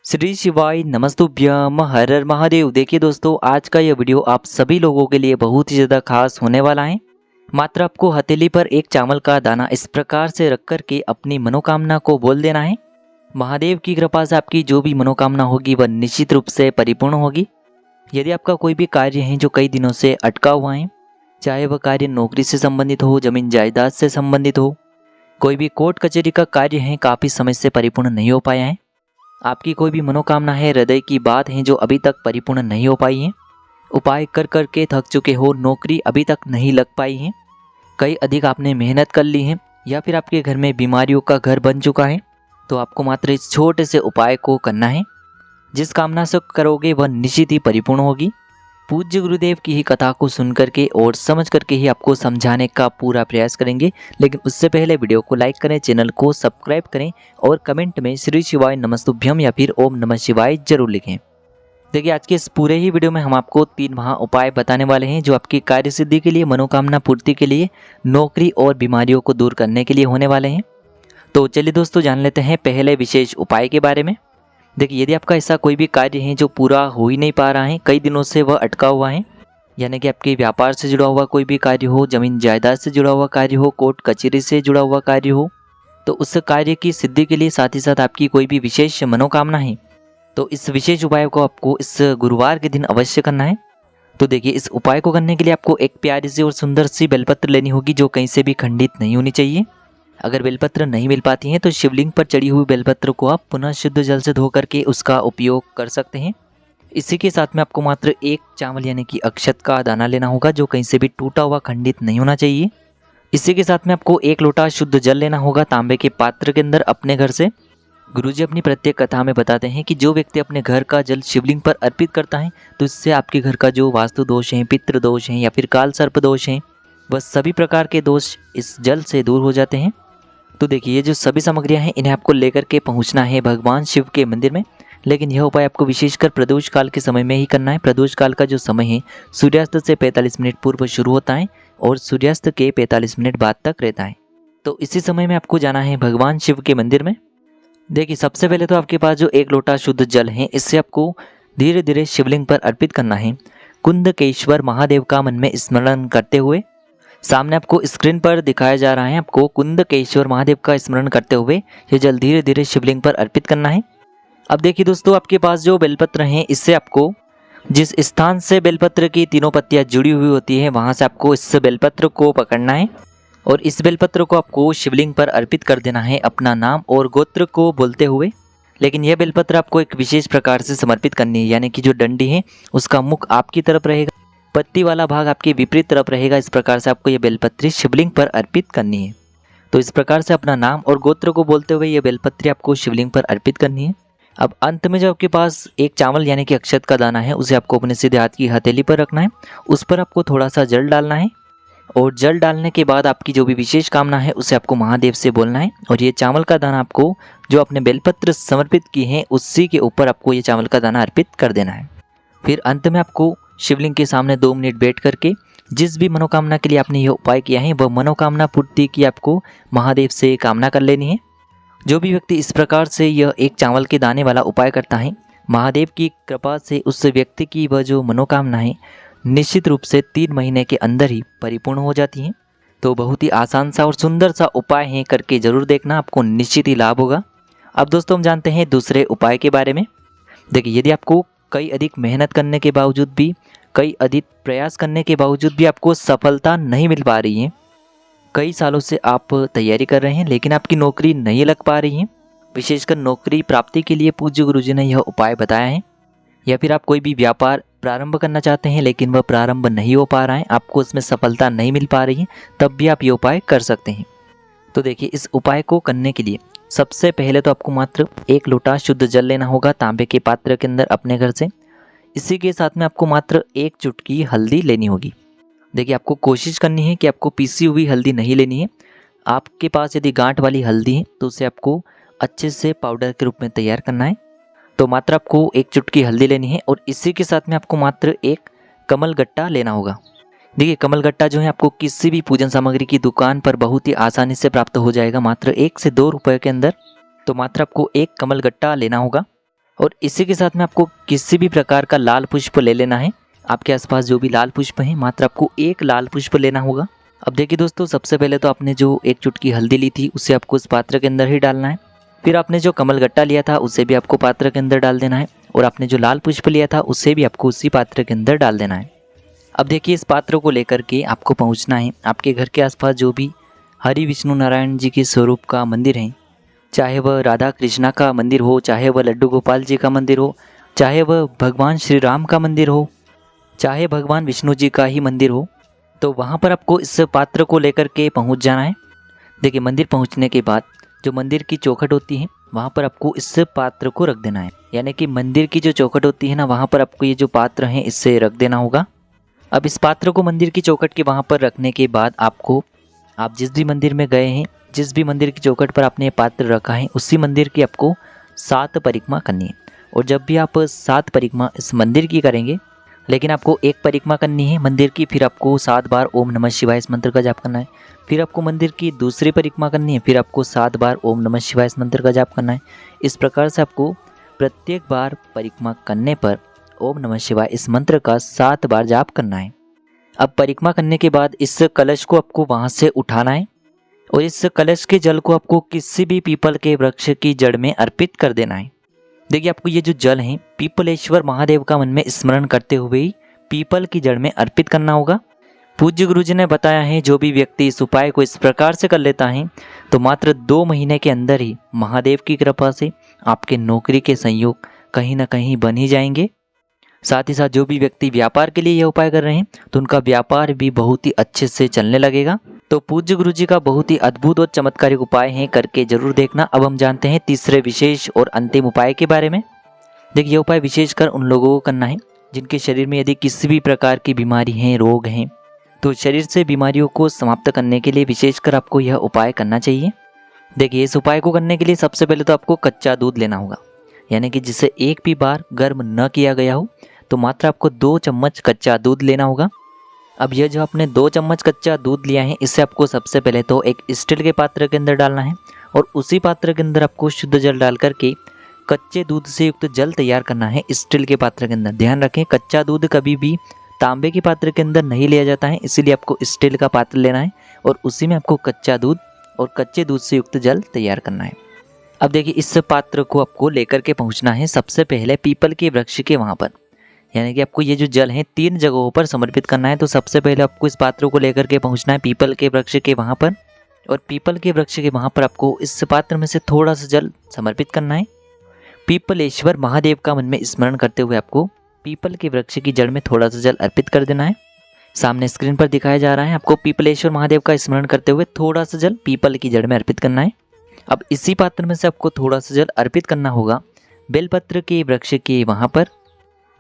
श्री शिवाय नमस्तुभ्यम हर हर महादेव। देखिए दोस्तों, आज का यह वीडियो आप सभी लोगों के लिए बहुत ही ज़्यादा खास होने वाला है। मात्र आपको हथेली पर एक चावल का दाना इस प्रकार से रख कर के अपनी मनोकामना को बोल देना है। महादेव की कृपा से आपकी जो भी मनोकामना होगी वह निश्चित रूप से परिपूर्ण होगी। यदि आपका कोई भी कार्य है जो कई दिनों से अटका हुआ है, चाहे वह कार्य नौकरी से संबंधित हो, जमीन जायदाद से संबंधित हो, कोई भी कोर्ट कचहरी का कार्य है काफ़ी समय से परिपूर्ण नहीं हो पाया है, आपकी कोई भी मनोकामना है, हृदय की बात है जो अभी तक परिपूर्ण नहीं हो पाई है, उपाय कर कर के थक चुके हो, नौकरी अभी तक नहीं लग पाई है, कई अधिक आपने मेहनत कर ली है, या फिर आपके घर में बीमारियों का घर बन चुका है, तो आपको मात्र इस छोटे से उपाय को करना है। जिस कामना से करोगे वह निश्चित ही परिपूर्ण होगी। पूज्य गुरुदेव की ही कथा को सुन करके और समझ करके ही आपको समझाने का पूरा प्रयास करेंगे। लेकिन उससे पहले वीडियो को लाइक करें, चैनल को सब्सक्राइब करें और कमेंट में श्री शिवाय नमस्तुभ्यम या फिर ओम नमः शिवाय जरूर लिखें। देखिए, आज के इस पूरे ही वीडियो में हम आपको 3 महा उपाय बताने वाले हैं जो आपकी कार्य सिद्धि के लिए, मनोकामना पूर्ति के लिए, नौकरी और बीमारियों को दूर करने के लिए होने वाले हैं। तो चलिए दोस्तों, जान लेते हैं पहले विशेष उपाय के बारे में। देखिए, यदि आपका ऐसा कोई भी कार्य है जो पूरा हो ही नहीं पा रहा है, कई दिनों से वह अटका हुआ है, यानी कि आपके व्यापार से जुड़ा हुआ कोई भी कार्य हो, जमीन जायदाद से जुड़ा हुआ कार्य हो, कोर्ट कचहरी से जुड़ा हुआ कार्य हो, तो उस कार्य की सिद्धि के लिए साथ ही साथ आपकी कोई भी विशेष मनोकामना है, तो इस विशेष उपाय को आपको इस गुरुवार के दिन अवश्य करना है। तो देखिए, इस उपाय को करने के लिए आपको एक प्यारी सी और सुंदर सी बेलपत्र लेनी होगी जो कहीं से भी खंडित नहीं होनी चाहिए। अगर बेलपत्र नहीं मिल पाती हैं तो शिवलिंग पर चढ़ी हुई बेलपत्र को आप पुनः शुद्ध जल से धो करके उसका उपयोग कर सकते हैं। इसी के साथ में आपको मात्र एक चावल यानी कि अक्षत का दाना लेना होगा जो कहीं से भी टूटा हुआ खंडित नहीं होना चाहिए। इसी के साथ में आपको 1 लोटा शुद्ध जल लेना होगा तांबे के पात्र के अंदर अपने घर से। गुरुजी अपनी प्रत्येक कथा में बताते हैं कि जो व्यक्ति अपने घर का जल शिवलिंग पर अर्पित करता है तो इससे आपके घर का जो वास्तु दोष है, पितृ दोष है या फिर काल सर्प दोष है, वह सभी प्रकार के दोष इस जल से दूर हो जाते हैं। तो देखिए, ये जो सभी सामग्रियां हैं इन्हें आपको लेकर के पहुंचना है भगवान शिव के मंदिर में। लेकिन यह उपाय आपको विशेषकर प्रदोष काल के समय में ही करना है। प्रदोष काल का जो समय है सूर्यास्त से 45 मिनट पूर्व शुरू होता है और सूर्यास्त के 45 मिनट बाद तक रहता है। तो इसी समय में आपको जाना है भगवान शिव के मंदिर में। देखिए, सबसे पहले तो आपके पास जो 1 लोटा शुद्ध जल है इससे आपको धीरे धीरे शिवलिंग पर अर्पित करना है। कुंदकेश्वर महादेव का मन में स्मरण करते हुए, सामने आपको स्क्रीन पर दिखाया जा रहा है, आपको कुंदकेश्वर महादेव का स्मरण करते हुए ये जल धीरे धीरे शिवलिंग पर अर्पित करना है। अब देखिए दोस्तों, आपके पास जो बेलपत्र हैं इससे आपको जिस स्थान से बेलपत्र की तीनों पत्तियां जुड़ी हुई होती है वहां से आपको इस बेलपत्र को पकड़ना है और इस बेलपत्र को आपको शिवलिंग पर अर्पित कर देना है अपना नाम और गोत्र को बोलते हुए। लेकिन यह बेलपत्र आपको एक विशेष प्रकार से समर्पित करनी है, यानी कि जो डंडी है उसका मुख आपकी तरफ रहेगा, पत्ती वाला भाग आपके विपरीत तरफ रहेगा। इस प्रकार से आपको ये बेलपत्री शिवलिंग पर अर्पित करनी है। तो इस प्रकार से अपना नाम और गोत्र को बोलते हुए ये बेलपत्री आपको शिवलिंग पर अर्पित करनी है। अब अंत में जो आपके पास एक चावल यानी कि अक्षत का दाना है उसे आपको अपने सीधे हाथ की हथेली पर रखना है। उस पर आपको थोड़ा सा जल डालना है और जल डालने के बाद आपकी जो भी विशेष कामना है उसे आपको महादेव से बोलना है। और ये चावल का दाना आपको जो आपने बेलपत्र समर्पित किए हैं उसी के ऊपर आपको ये चावल का दाना अर्पित कर देना है। फिर अंत में आपको शिवलिंग के सामने 2 मिनट बैठ करके जिस भी मनोकामना के लिए आपने यह उपाय किया है वह मनोकामना पूर्ति की आपको महादेव से कामना कर लेनी है। जो भी व्यक्ति इस प्रकार से यह एक चावल के दाने वाला उपाय करता है, महादेव की कृपा से उस व्यक्ति की वह जो मनोकामना है निश्चित रूप से 3 महीने के अंदर ही परिपूर्ण हो जाती है। तो बहुत ही आसान सा और सुंदर सा उपाय है, करके जरूर देखना, आपको निश्चित ही लाभ होगा। अब दोस्तों, हम जानते हैं दूसरे उपाय के बारे में। देखिए, यदि आपको कई अधिक मेहनत करने के बावजूद भी, कई अधिक प्रयास करने के बावजूद भी आपको सफलता नहीं मिल पा रही है, कई सालों से आप तैयारी कर रहे हैं लेकिन आपकी नौकरी नहीं लग पा रही है, विशेषकर नौकरी प्राप्ति के लिए पूज्य गुरुजी ने यह उपाय बताया है, या फिर आप कोई भी व्यापार प्रारंभ करना चाहते हैं लेकिन वह प्रारंभ नहीं हो पा रहा है, आपको उसमें सफलता नहीं मिल पा रही है, तब भी आप ये उपाय कर सकते हैं। तो देखिए, इस उपाय को करने के लिए सबसे पहले तो आपको मात्र 1 लोटा शुद्ध जल लेना होगा तांबे के पात्र के अंदर अपने घर से। इसी के साथ में आपको मात्र 1 चुटकी हल्दी लेनी होगी। देखिए, आपको कोशिश करनी है कि आपको पीसी हुई हल्दी नहीं लेनी है। आपके पास यदि गांठ वाली हल्दी है तो उसे आपको अच्छे से पाउडर के रूप में तैयार करना है। तो मात्र आपको 1 चुटकी हल्दी लेनी है और इसी के साथ में आपको मात्र 1 कमल गट्टा लेना होगा। देखिए, कमल गट्टा जो है आपको किसी भी पूजन सामग्री की दुकान पर बहुत ही आसानी से प्राप्त हो जाएगा, मात्र 1 से 2 रुपये के अंदर। तो मात्र आपको 1 कमल गट्टा लेना होगा। और इसी के साथ में आपको किसी भी प्रकार का लाल पुष्प ले लेना है। आपके आसपास जो भी लाल पुष्प हैं, मात्र आपको एक लाल पुष्प लेना होगा। अब देखिए दोस्तों, सबसे पहले तो आपने जो एक चुटकी हल्दी ली थी उसे आपको उस पात्र के अंदर ही डालना है। फिर आपने जो कमलगट्टा लिया था उसे भी आपको पात्र के अंदर डाल देना है, और आपने जो लाल पुष्प लिया था उसे भी आपको उसी पात्र के अंदर डाल देना है। अब देखिए, इस पात्र को लेकर के आपको पहुंचना है आपके घर के आसपास जो भी हरि विष्णु नारायण जी के स्वरूप का मंदिर है, चाहे वह राधा कृष्णा का मंदिर हो, चाहे वह लड्डू गोपाल जी का मंदिर हो, चाहे वह भगवान श्री राम का मंदिर हो, चाहे भगवान विष्णु जी का ही मंदिर हो, तो वहाँ पर आपको इस पात्र को लेकर के पहुँच जाना है। देखिए, मंदिर पहुँचने के बाद जो मंदिर की चौखट होती है वहाँ पर आपको इस पात्र को रख देना है। यानी कि मंदिर की जो चौखट होती है ना, वहाँ पर आपको ये जो पात्र है इससे रख देना होगा। अब इस पात्र को मंदिर की चौखट के वहाँ पर रखने के बाद आप जिस भी मंदिर में गए हैं, जिस भी मंदिर की चौखट पर आपने ये पात्र रखा है, उसी मंदिर की आपको 7 परिक्रमा करनी है। और जब भी आप 7 परिक्रमा इस मंदिर की करेंगे, लेकिन आपको एक परिक्रमा करनी है मंदिर की, फिर आपको 7 बार ओम नमः शिवाय इस मंत्र का जाप करना है। फिर आपको मंदिर की दूसरी परिक्रमा करनी है, फिर आपको 7 बार ओम नमः शिवाय इस मंत्र का जाप करना है। इस प्रकार से आपको प्रत्येक बार परिक्रमा करने पर ओम नमः शिवाय इस मंत्र का 7 बार जाप करना है। अब परिक्रमा करने के बाद इस कलश को आपको वहाँ से उठाना है, और इस कलश के जल को आपको किसी भी पीपल के वृक्ष की जड़ में अर्पित कर देना है। देखिए, आपको ये जो जल है पीपलेश्वर महादेव का मन में स्मरण करते हुए ही पीपल की जड़ में अर्पित करना होगा। पूज्य गुरु जी ने बताया है, जो भी व्यक्ति इस उपाय को इस प्रकार से कर लेता है तो मात्र 2 महीने के अंदर ही महादेव की कृपा से आपके नौकरी के संयोग कहीं ना कहीं बन ही जाएंगे। साथ ही साथ जो भी व्यक्ति व्यापार के लिए यह उपाय कर रहे हैं तो उनका व्यापार भी बहुत ही अच्छे से चलने लगेगा। तो पूज्य गुरु जी का बहुत ही अद्भुत और चमत्कारिक उपाय है, करके जरूर देखना। अब हम जानते हैं तीसरे विशेष और अंतिम उपाय के बारे में। देखिए, यह उपाय विशेषकर उन लोगों को करना है जिनके शरीर में यदि किसी भी प्रकार की बीमारी है, रोग हैं, तो शरीर से बीमारियों को समाप्त करने के लिए विशेषकर आपको यह उपाय करना चाहिए। देखिए, इस उपाय को करने के लिए सबसे पहले तो आपको कच्चा दूध लेना होगा, यानी कि जिसे एक भी बार गर्म न किया गया हो, तो मात्र आपको 2 चम्मच कच्चा दूध लेना होगा। अब यह जो आपने 2 चम्मच कच्चा दूध लिया है, इसे आपको सबसे पहले तो एक स्टील के पात्र के अंदर डालना है, और उसी पात्र के अंदर आपको शुद्ध जल डाल करके कच्चे दूध से युक्त जल तैयार करना है स्टील के पात्र के अंदर। ध्यान रखें, कच्चा दूध कभी भी तांबे के पात्र के अंदर नहीं लिया जाता है, इसीलिए आपको स्टील का पात्र लेना है, और उसी में आपको कच्चा दूध और कच्चे दूध से युक्त जल तैयार करना है। अब देखिए, इस पात्र को आपको लेकर के पहुँचना है सबसे पहले पीपल के वृक्ष के वहाँ पर, यानी कि आपको ये जो जल है 3 जगहों पर समर्पित करना है। तो सबसे पहले आपको इस पात्र को लेकर के पहुंचना है पीपल के वृक्ष के वहां पर, और पीपल के वृक्ष के वहां पर आपको इस पात्र में से थोड़ा सा जल समर्पित करना है। पीपलेश्वर महादेव का मन में स्मरण करते हुए आपको पीपल के वृक्ष की जड़ में थोड़ा सा जल अर्पित कर देना है। सामने स्क्रीन पर दिखाया जा रहा है, आपको पीपलेश्वर महादेव का स्मरण करते हुए थोड़ा सा जल पीपल की जड़ में अर्पित करना है। अब इसी पात्र में से आपको थोड़ा सा जल अर्पित करना होगा बेलपत्र के वृक्ष के वहां पर।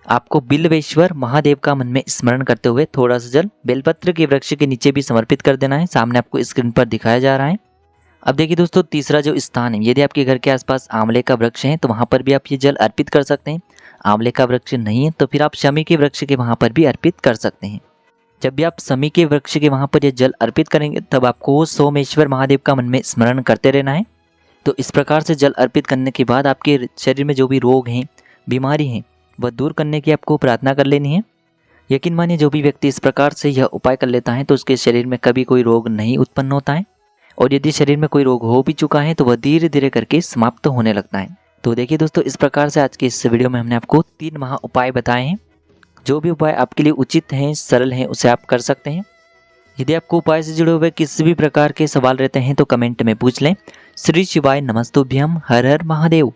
आपको बिल्वेश्वर महादेव का मन में स्मरण करते हुए थोड़ा सा जल बेलपत्र के वृक्ष के नीचे भी समर्पित कर देना है। सामने आपको स्क्रीन पर दिखाया जा रहा है। अब देखिए दोस्तों, तीसरा जो स्थान है, यदि आपके घर के आसपास आंवले का वृक्ष है तो वहाँ पर भी आप ये जल अर्पित कर सकते हैं। आंवले का वृक्ष नहीं है तो फिर आप शमी के वृक्ष के वहाँ पर भी अर्पित कर सकते हैं। जब भी आप शमी के वृक्ष के वहाँ पर ये जल अर्पित करेंगे तब आपको सोमेश्वर महादेव का मन में स्मरण करते रहना है। तो इस प्रकार से जल अर्पित करने के बाद आपके शरीर में जो भी रोग हैं, बीमारी हैं, वह दूर करने की आपको प्रार्थना कर लेनी है। यकीन मानिए, जो भी व्यक्ति इस प्रकार से यह उपाय कर लेता है तो उसके शरीर में कभी कोई रोग नहीं उत्पन्न होता है, और यदि शरीर में कोई रोग हो भी चुका है तो वह धीरे धीरे करके समाप्त होने लगता है। तो देखिए दोस्तों, इस प्रकार से आज के इस वीडियो में हमने आपको 3 महा उपाय बताए हैं। जो भी उपाय आपके लिए उचित हैं, सरल हैं, उसे आप कर सकते हैं। यदि आपको उपाय से जुड़े हुए किसी भी प्रकार के सवाल रहते हैं तो कमेंट में पूछ लें। श्री शिवाय नमस्तुभ्यम। हर हर महादेव।